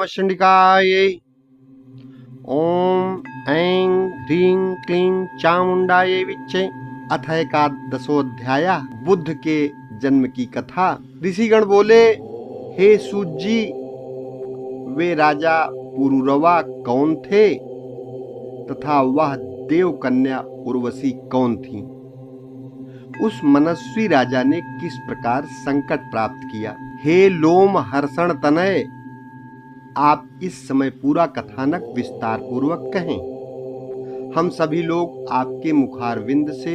नमः चंडिकायै। ओम ऐं ह्रीं क्लीं चामुंडायै विच्चे। अथ एकादशोऽध्याय। बुद्ध के जन्म की कथा। ऋषिगण बोले, हे सूत जी, वे राजा पुरुरवा कौन थे तथा वह देव कन्या उर्वशी कौन थी? उस मनस्वी राजा ने किस प्रकार संकट प्राप्त किया? हे लोम हर्षण तनय, आप इस समय पूरा कथानक विस्तार पूर्वक कहें। हम सभी लोग आपके मुखारविंद से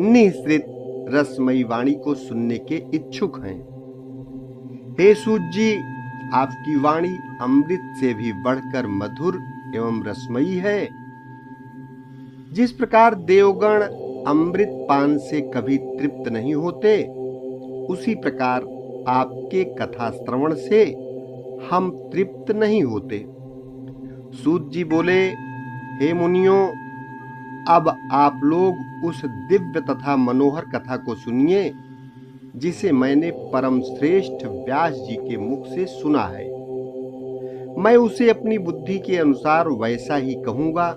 निःसृत रसमयी वाणी को सुनने के इच्छुक हैं। हे सूत जी, आपकी वाणी अमृत से भी बढ़कर मधुर एवं रसमयी है। जिस प्रकार देवगण अमृत पान से कभी तृप्त नहीं होते, उसी प्रकार आपके कथा श्रवण से हम तृप्त नहीं होते। सूत जी बोले, हे मुनियों, अब आप लोग उस दिव्य तथा मनोहर कथा को सुनिए जिसे मैंने परम श्रेष्ठ व्यास जी के मुख से सुना है। मैं उसे अपनी बुद्धि के अनुसार वैसा ही कहूंगा।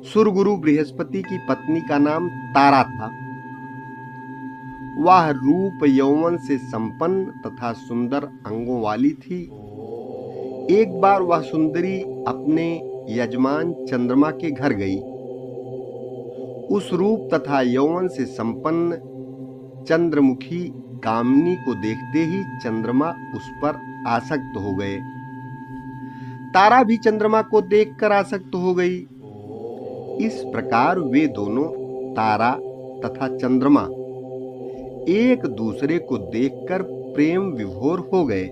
सुरगुरु बृहस्पति की पत्नी का नाम तारा था। वह रूप यौवन से संपन्न तथा सुंदर अंगों वाली थी। एक बार वह सुंदरी अपने यजमान चंद्रमा के घर गई। उस रूप तथा यौवन से संपन्न चंद्रमुखी कामिनी को देखते ही चंद्रमा उस पर आसक्त हो गए। तारा भी चंद्रमा को देखकर आसक्त हो गई। इस प्रकार वे दोनों, तारा तथा चंद्रमा, एक दूसरे को देखकर प्रेम विभोर हो गए।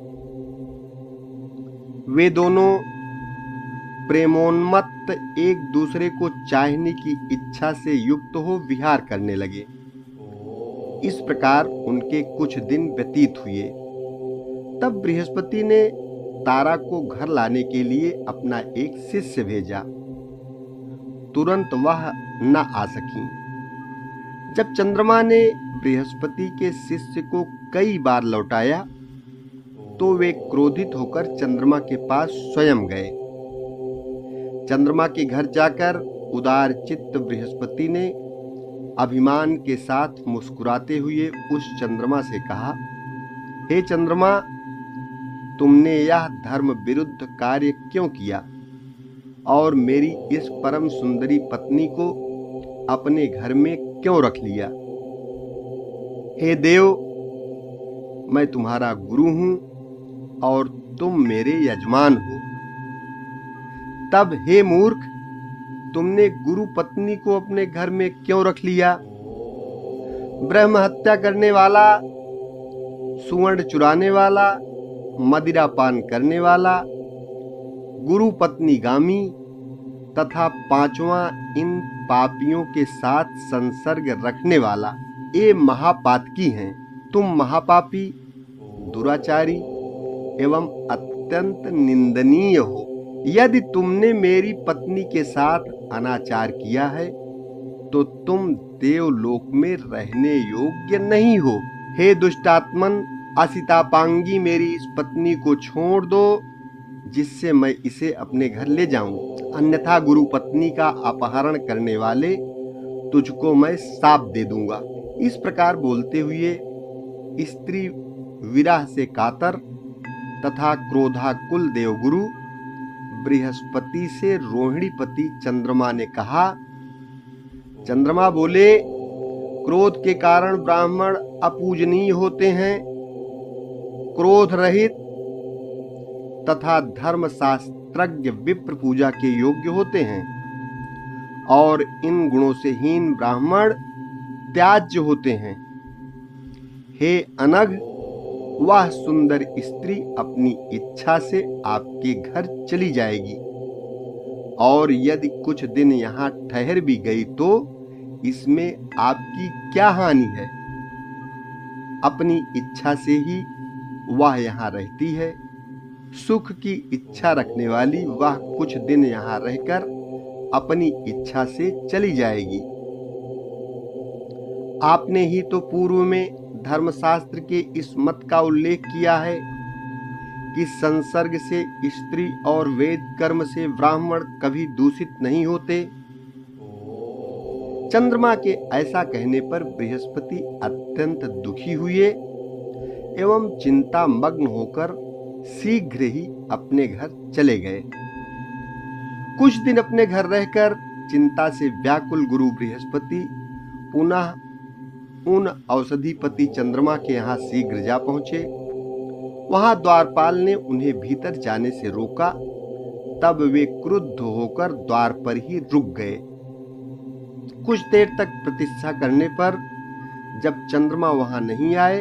वे दोनों प्रेमोन्मत्त एक दूसरे को चाहने की इच्छा से युक्त हो विहार करने लगे। इस प्रकार उनके कुछ दिन व्यतीत हुए। तब बृहस्पति ने तारा को घर लाने के लिए अपना एक शिष्य भेजा। तुरंत वह न आ सकी। जब चंद्रमा ने बृहस्पति के शिष्य को कई बार लौटाया, तो वे क्रोधित होकर चंद्रमा के पास स्वयं गए। चंद्रमा के घर जाकर उदार चित्त बृहस्पति ने अभिमान के साथ मुस्कुराते हुए उस चंद्रमा से कहा, हे चंद्रमा, तुमने यह धर्म विरुद्ध कार्य क्यों किया और मेरी इस परम सुंदरी पत्नी को अपने घर में क्यों रख लिया? हे देव, मैं तुम्हारा गुरु हूं और तुम मेरे यजमान हो। तब हे मूर्ख, तुमने गुरु पत्नी को अपने घर में क्यों रख लिया? ब्रह्म हत्या करने वाला, सुवर्ण चुराने वाला, मदिरा पान करने वाला, गुरु पत्नी गामी तथा पांचवा इन पापियों के साथ संसर्ग रखने वाला, ये महापातकी हैं। तुम महापापी, दुराचारी एवं अत्यंत निंदनीय हो। यदि तुमने मेरी पत्नी के साथ अनाचार किया है, तो तुम देवलोक में रहने योग्य नहीं हो। हे दुष्टात्मन, असितापांगी मेरी इस पत्नी को छोड़ दो, जिससे मैं इसे अपने घर ले जाऊं, अन्यथा गुरु पत्नी का अपहरण करने वाले तुझको मैं शाप दे दूंगा। इस प्रकार बोलते हुए स्त्री विरह से कातर तथा क्रोधाकुल देवगुरु बृहस्पति से रोहिणीपति चंद्रमा ने कहा। चंद्रमा बोले, क्रोध के कारण ब्राह्मण अपूजनीय होते हैं, क्रोध रहित तथा धर्मशास्त्रज्ञ विप्र पूजा के योग्य होते हैं, और इन गुणों से हीन ब्राह्मण त्याज्य होते हैं। हे अनघ, वह सुंदर स्त्री अपनी इच्छा से आपके घर चली जाएगी, और यदि कुछ दिन यहाँ ठहर भी गई तो इसमें आपकी क्या हानि है? अपनी इच्छा से ही वह यहाँ रहती है। सुख की इच्छा रखने वाली वह कुछ दिन यहाँ रहकर अपनी इच्छा से चली जाएगी। आपने ही तो पूर्व में धर्मशास्त्र के इस मत का उल्लेख किया है कि संसर्ग से स्त्री और वेद कर्म से ब्राह्मण कभी दूषित नहीं होते। चंद्रमा के ऐसा कहने पर बृहस्पति अत्यंत दुखी हुए एवं चिंता मग्न होकर शीघ्र ही अपने घर चले गए। कुछ दिन अपने घर रहकर चिंता से व्याकुल गुरु बृहस्पति पुनः उन औषधिपति चंद्रमा के यहाँ शीघ्र जा पहुंचे। वहां द्वारपाल ने उन्हें भीतर जाने से रोका, तब वे क्रुद्ध होकर द्वार पर ही रुक गए। कुछ देर तक प्रतीक्षा करने पर जब चंद्रमा वहां नहीं आए,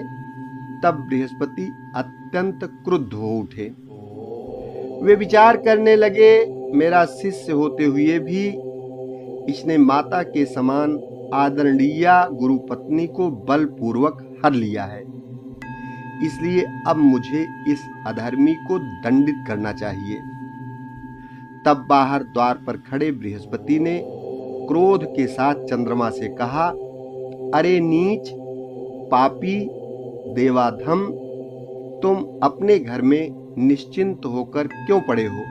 तब बृहस्पति अत्यंत क्रुद्ध हो उठे। वे विचार करने लगे, मेरा शिष्य होते हुए भी इसने माता के समान आदरणीय गुरु पत्नी को बलपूर्वक हर लिया है, इसलिए अब मुझे इस अधर्मी को दंडित करना चाहिए। तब बाहर द्वार पर खड़े बृहस्पति ने क्रोध के साथ चंद्रमा से कहा, अरे नीच पापी देवाधम, तुम अपने घर में निश्चिंत होकर क्यों पड़े हो?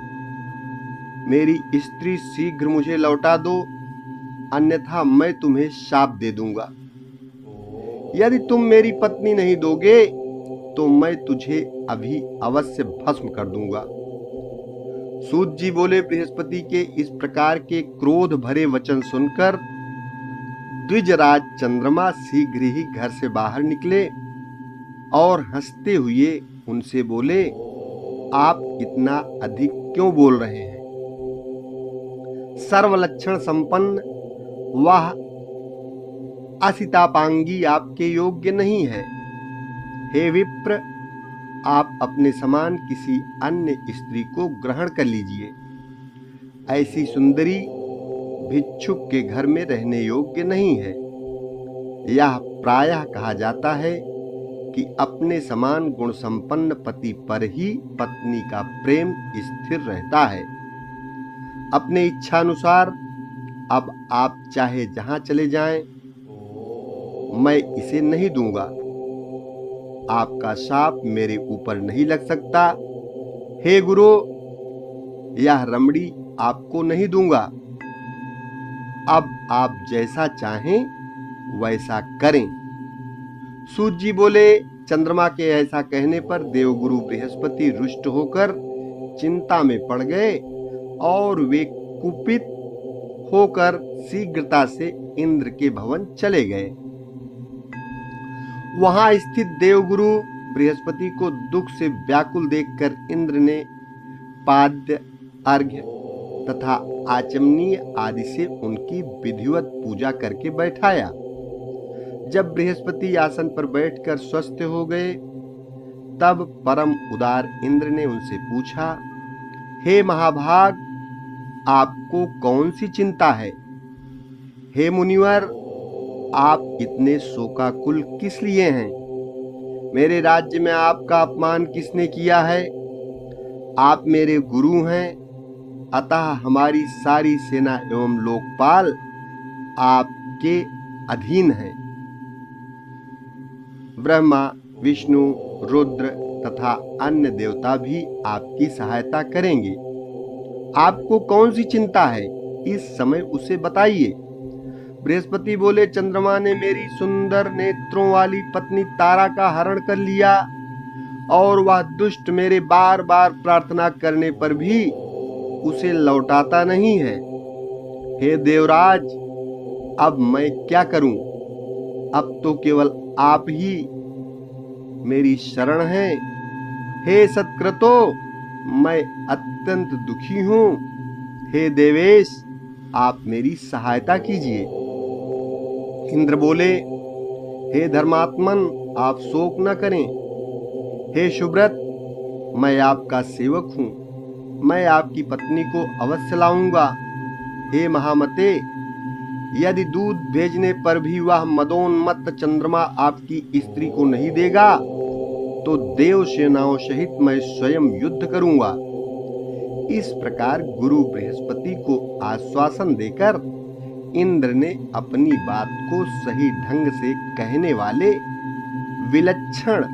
मेरी स्त्री शीघ्र मुझे लौटा दो, अन्यथा मैं तुम्हें शाप दे दूंगा। यदि तुम मेरी पत्नी नहीं दोगे तो मैं तुझे अभी अवश्य भस्म कर दूंगा। सूत जी बोले, बृहस्पति के इस प्रकार के क्रोध भरे वचन सुनकर द्विजराज चंद्रमा शीघ्र ही घर से बाहर निकले और हंसते हुए उनसे बोले, आप इतना अधिक क्यों बोल रहे हैं? सर्वलक्षण संपन्न वह असितापांगी आपके योग्य नहीं है। हे विप्र, आप अपने समान किसी अन्य स्त्री को ग्रहण कर लीजिए। ऐसी सुंदरी भिक्षुक के घर में रहने योग्य नहीं है। यह प्रायः कहा जाता है कि अपने समान गुण संपन्न पति पर ही पत्नी का प्रेम स्थिर रहता है। अपने इच्छानुसार अब आप चाहे जहां चले जाएं, मैं इसे नहीं दूंगा। आपका शाप मेरे ऊपर नहीं लग सकता। हे गुरु, यह रमणी आपको नहीं दूंगा। अब आप जैसा चाहें वैसा करें। सूत जी बोले, चंद्रमा के ऐसा कहने पर देवगुरु बृहस्पति रुष्ट होकर चिंता में पड़ गए और वे कुपित होकर शीघ्रता से इंद्र के भवन चले गए। वहां स्थित देवगुरु बृहस्पति को दुख से व्याकुल देखकर इंद्र ने पाद्य, अर्घ्य तथा आचमनीय आदि से उनकी विधिवत पूजा करके बैठाया। जब बृहस्पति आसन पर बैठकर स्वस्थ हो गए, तब परम उदार इंद्र ने उनसे पूछा, हे महाभाग, आपको कौन सी चिंता है? हे मुनिवर, आप इतने शोकाकुल किस लिए हैं? मेरे राज्य में आपका अपमान किसने किया है? आप मेरे गुरु हैं, अतः हमारी सारी सेना एवं लोकपाल आपके अधीन हैं। ब्रह्मा, विष्णु, रुद्र तथा अन्य देवता भी आपकी सहायता करेंगे। आपको कौन सी चिंता है, इस समय उसे बताइए। बृहस्पति बोले, चंद्रमा ने मेरी सुंदर नेत्रों वाली पत्नी तारा का हरण कर लिया और वह दुष्ट मेरे बार बार प्रार्थना करने पर भी उसे लौटाता नहीं है। हे देवराज, अब मैं क्या करूं? अब तो केवल आप ही मेरी शरण हैं। हे सत्कृतो, मैं अत्यंत दुखी हूं। हे देवेश, आप मेरी सहायता कीजिए। इंद्र बोले, हे धर्मात्मन, आप शोक न करें। हे शुभ्रत, मैं आपका सेवक हूं। मैं आपकी पत्नी को अवश्य लाऊंगा। हे महामते, यदि दूध भेजने पर भी वह मदोन्मत्त चंद्रमा आपकी स्त्री को नहीं देगा, तो देव सेनाओं सहित मैं स्वयं युद्ध करूंगा। इस प्रकार गुरु बृहस्पति को आश्वासन देकर इंद्र ने अपनी बात को सही ढंग से कहने वाले विलक्षण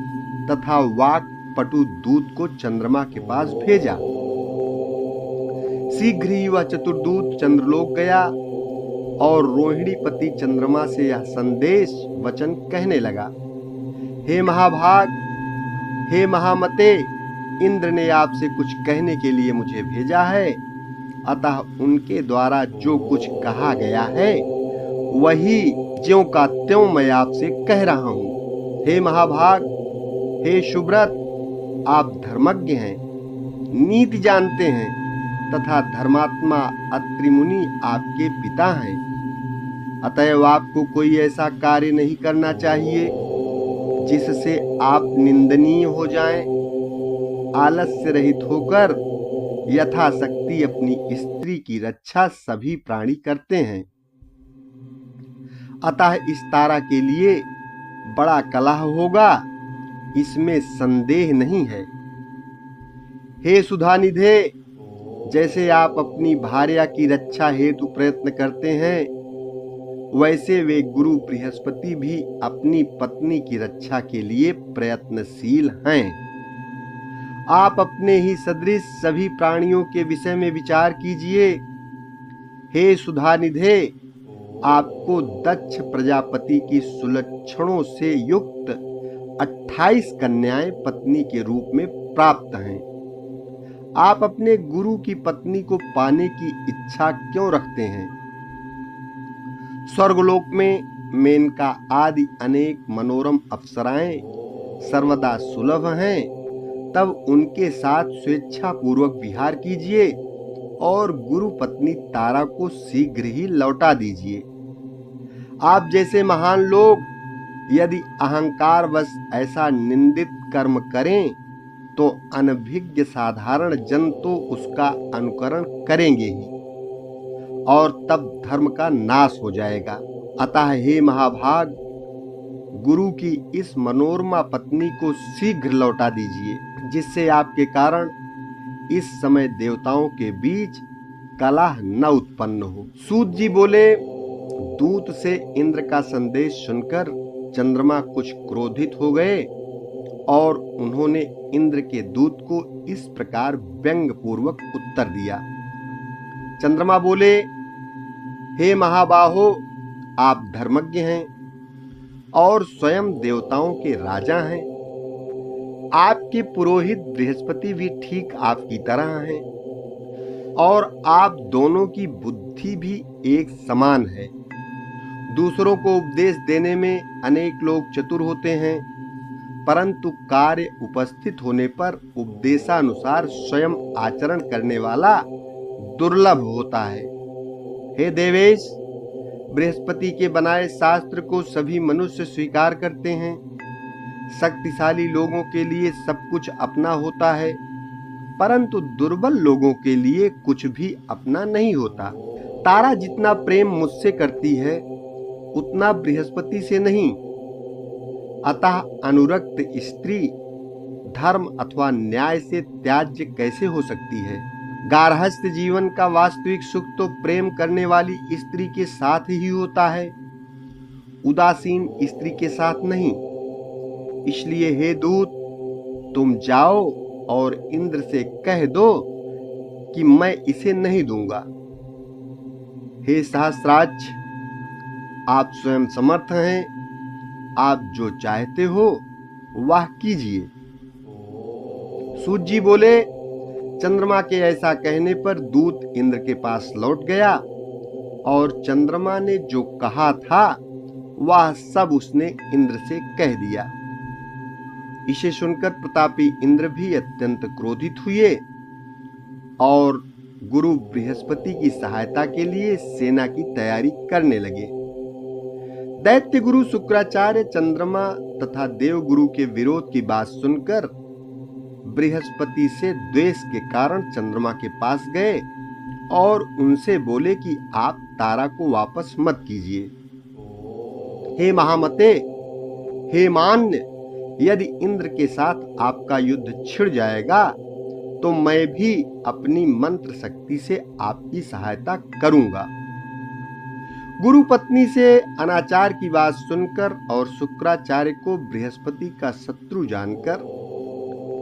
तथा वाक पटु दूत को चंद्रमा के पास भेजा। शीघ्र ही वह चतुर्दूत चंद्रलोक गया और रोहिणीपति चंद्रमा से यह संदेश वचन कहने लगा, हे महाभाग, हे महामते, इंद्र ने आपसे कुछ कहने के लिए मुझे भेजा है, अतः उनके द्वारा जो कुछ कहा गया है वही ज्यों का त्यों मैं आपसे कह रहा हूं। हे महाभाग, हे शुभ्रत, आप धर्मज्ञ हैं, नीति जानते हैं तथा धर्मात्मा अत्रि मुनि आपके पिता हैं। अतएव आपको कोई ऐसा कार्य नहीं करना चाहिए जिससे आप निंदनीय हो जाएं। आलस्य रहित होकर यथाशक्ति अपनी स्त्री की रक्षा सभी प्राणी करते हैं। अतः इस तारा के लिए बड़ा कलह होगा, इसमें संदेह नहीं है। हे सुधानिधे, जैसे आप अपनी भार्या की रक्षा हेतु प्रयत्न करते हैं, वैसे वे गुरु बृहस्पति भी अपनी पत्नी की रक्षा के लिए प्रयत्नशील हैं। आप अपने ही सदृश सभी प्राणियों के विषय में विचार कीजिए। हे सुधानिधे, आपको दक्ष प्रजापति की सुलक्षणों से युक्त 28 कन्याएं पत्नी के रूप में प्राप्त हैं। आप अपने गुरु की पत्नी को पाने की इच्छा क्यों रखते हैं? स्वर्गलोक में मेनका आदि अनेक मनोरम अप्सराएं सर्वदा सुलभ हैं, तब उनके साथ स्वेच्छा पूर्वक विहार कीजिए और गुरु पत्नी तारा को शीघ्र ही लौटा दीजिए। आप जैसे महान लोग यदि अहंकारवश ऐसा निंदित कर्म करें तो अनभिज्ञ साधारण जन तो उसका अनुकरण करेंगे ही और तब धर्म का नाश हो जाएगा। अतः हे महाभाग, गुरु की इस मनोरमा पत्नी को शीघ्र लौटा दीजिए, जिससे आपके कारण इस समय देवताओं के बीच कलह न उत्पन्न हो। सूत जी बोले, दूत से इंद्र का संदेश सुनकर चंद्रमा कुछ क्रोधित हो गए और उन्होंने इंद्र के दूत को इस प्रकार व्यंग पूर्वक उत्तर दिया। चंद्रमा बोले, हे महाबाहो, आप धर्मज्ञ हैं और स्वयं देवताओं के राजा हैं। आपके पुरोहित बृहस्पति भी ठीक आपकी तरह हैं और आप दोनों की बुद्धि भी एक समान है। दूसरों को उपदेश देने में अनेक लोग चतुर होते हैं, परंतु कार्य उपस्थित होने पर उपदेशानुसार स्वयं आचरण करने वाला दुर्लभ होता है। हे देवेश, बृहस्पति के बनाए शास्त्र को सभी मनुष्य स्वीकार करते हैं। शक्तिशाली लोगों के लिए सब कुछ अपना होता है, परंतु दुर्बल लोगों के लिए कुछ भी अपना नहीं होता। तारा जितना प्रेम मुझसे करती है उतना बृहस्पति से नहीं। अतः अनुरक्त स्त्री धर्म अथवा न्याय से त्याज्य कैसे हो सकती है? गार्हस्थ जीवन का वास्तविक सुख तो प्रेम करने वाली स्त्री के साथ ही होता है, उदासीन स्त्री के साथ नहीं। इसलिए हे दूत, तुम जाओ और इंद्र से कह दो कि मैं इसे नहीं दूंगा। हे सहस्राक्ष, आप स्वयं समर्थ हैं, आप जो चाहते हो वह कीजिए। सूत जी बोले, चंद्रमा के ऐसा कहने पर दूत इंद्र के पास लौट गया और चंद्रमा ने जो कहा था वह सब उसने इंद्र से कह दिया। इसे सुनकर प्रतापी इंद्र भी अत्यंत क्रोधित हुए और गुरु बृहस्पति की सहायता के लिए सेना की तैयारी करने लगे। दैत्य गुरु शुक्राचार्य चंद्रमा तथा देव गुरु के विरोध की बात सुनकर बृहस्पति से द्वेष के कारण चंद्रमा के पास गए और उनसे बोले कि आप तारा को वापस मत कीजिए। हे महामते, हे मान्य, यदि इंद्र के साथ आपका युद्ध छिड़ जाएगा तो मैं भी अपनी मंत्र शक्ति से आपकी सहायता करूंगा। गुरु पत्नी से अनाचार की बात सुनकर और शुक्राचार्य को बृहस्पति का शत्रु जानकर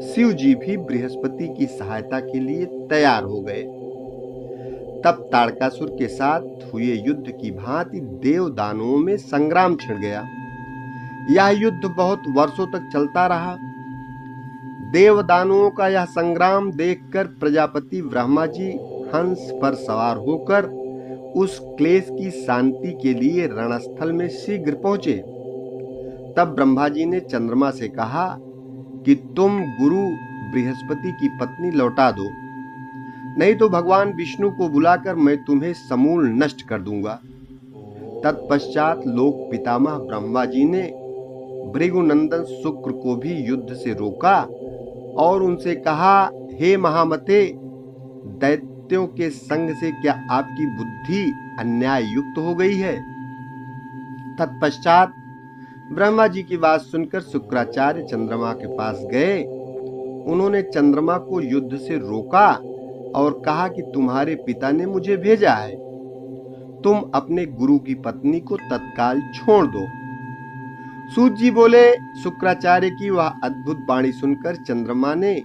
शिव जी भी बृहस्पति की सहायता के लिए तैयार हो गए। तब ताड़कासुर के साथ हुए युद्ध की भांति देव दानवों में संग्राम छिड़ गया। यह युद्ध बहुत वर्षों तक चलता रहा। देव दानवों का यह संग्राम देखकर प्रजापति ब्रह्मा जी हंस पर सवार होकर उस क्लेश की शांति के लिए रणस्थल में शीघ्र पहुंचे। तब ब्रह्मा जी ने चंद्रमा से कहा कि तुम गुरु बृहस्पति की पत्नी लौटा दो, नहीं तो भगवान विष्णु को बुलाकर मैं तुम्हें समूल नष्ट कर दूंगा। तत्पश्चात लोक पितामह ब्रह्मा जी ने भृगुनंदन शुक्र को भी युद्ध से रोका और उनसे कहा, हे महामते, दैत्यों के संग से क्या आपकी बुद्धि अन्याय युक्त हो गई है? तत्पश्चात ब्रह्मा जी की बात सुनकर शुक्राचार्य चंद्रमा के पास गए। उन्होंने चंद्रमा को युद्ध से रोका और कहा कि तुम्हारे पिता ने मुझे भेजा है, तुम अपने गुरु की पत्नी को तत्काल छोड़ दो। सूत जी बोले, शुक्राचार्य की वह अद्भुत वाणी सुनकर चंद्रमा ने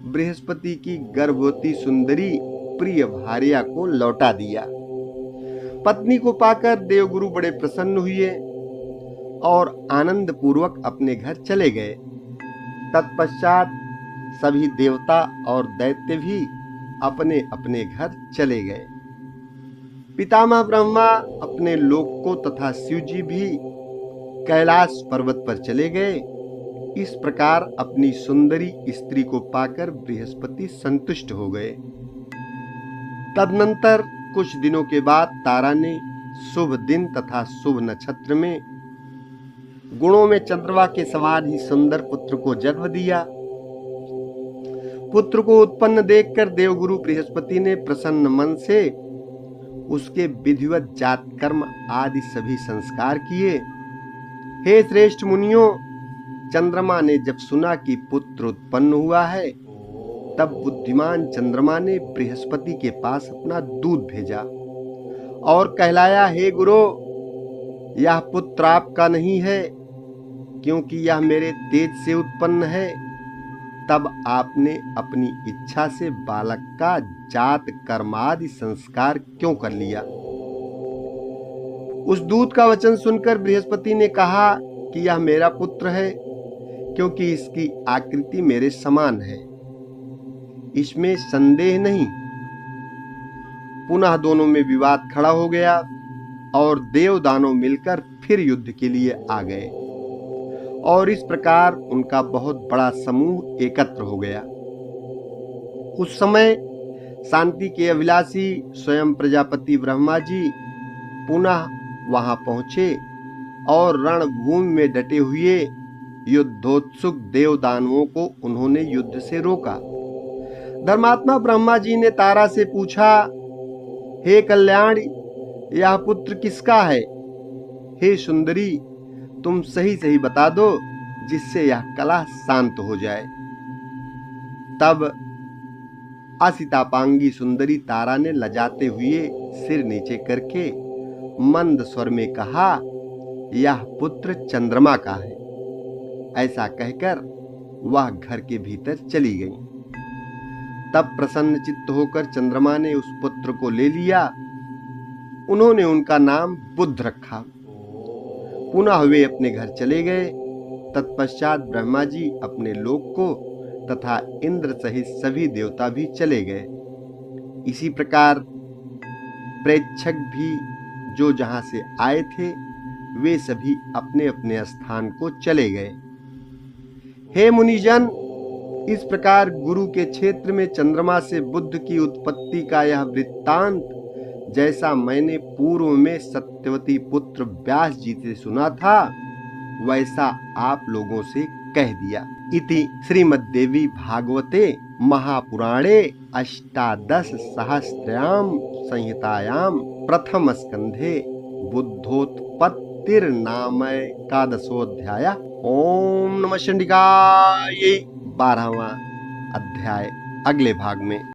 बृहस्पति की गर्भवती सुंदरी प्रिय भार्या को लौटा दिया। पत्नी को पाकर देवगुरु बड़े प्रसन्न हुए और आनंद पूर्वक अपने घर चले गए। तत्पश्चात सभी देवता और दैत्य भी अपने अपने घर चले गए। पितामह ब्रह्मा अपने लोक को तथा शिव जी भी कैलाश पर्वत पर चले गए। इस प्रकार अपनी सुंदरी स्त्री को पाकर बृहस्पति संतुष्ट हो गए। तदनंतर कुछ दिनों के बाद तारा ने शुभ दिन तथा शुभ नक्षत्र में गुणों में चंद्रमा के समान ही सुंदर पुत्र को जन्म दिया। पुत्र को उत्पन्न देखकर देवगुरु बृहस्पति ने प्रसन्न मन से उसके विधिवत जात कर्म आदि सभी संस्कार किए। हे श्रेष्ठ मुनियों, चंद्रमा ने जब सुना कि पुत्र उत्पन्न हुआ है, तब बुद्धिमान चंद्रमा ने बृहस्पति के पास अपना दूत भेजा और कहलाया, हे गुरु, यह पुत्र आपका नहीं है, क्योंकि यह मेरे तेज से उत्पन्न है। तब आपने अपनी इच्छा से बालक का जात कर्मादि संस्कार क्यों कर लिया? उस दूत का वचन सुनकर बृहस्पति ने कहा कि यह मेरा पुत्र है, क्योंकि इसकी आकृति मेरे समान है, इसमें संदेह नहीं। पुनः दोनों में विवाद खड़ा हो गया और देव दानव मिलकर फिर युद्ध के लिए आ गए और इस प्रकार उनका बहुत बड़ा समूह एकत्र हो गया। उस समय शांति के अभिलाषी स्वयं प्रजापति ब्रह्मा जी पुनः वहां पहुंचे और रणभूमि में डटे हुए युद्धोत्सुक देव दानवों को उन्होंने युद्ध से रोका। धर्मात्मा ब्रह्मा जी ने तारा से पूछा, हे कल्याण, यह पुत्र किसका है? हे सुंदरी, तुम सही सही बता दो, जिससे यह कलह शांत हो जाए। तब असितापांगी सुंदरी तारा ने लजाते हुए सिर नीचे करके मंद स्वर में कहा, यह पुत्र चंद्रमा का है। ऐसा कहकर वह घर के भीतर चली गई। तब प्रसन्न चित्त होकर चंद्रमा ने उस पुत्र को ले लिया। उन्होंने उनका नाम बुध रखा। पुनः वे अपने घर चले गए। तत्पश्चात ब्रह्मा जी अपने लोक को तथा इंद्र सहित सभी देवता भी चले गए। इसी प्रकार प्रेक्षक भी जो जहां से आए थे, वे सभी अपने अपने स्थान को चले गए। हे मुनिजन, इस प्रकार गुरु के क्षेत्र में चंद्रमा से बुद्ध की उत्पत्ति का यह वृत्तांत, जैसा मैंने पूर्व में सत्यवती पुत्र व्यास जी से सुना था, वैसा आप लोगों से कह दिया। इति श्रीमद्देवी भागवते महापुराणे अष्टादश सहस्रयाम संहितायाम प्रथम स्कंधे बुद्धोत्पत्तिर्नामैकादशोऽध्यायः। ओम नमः चंडिकाय। 12वां अध्याय अगले भाग में।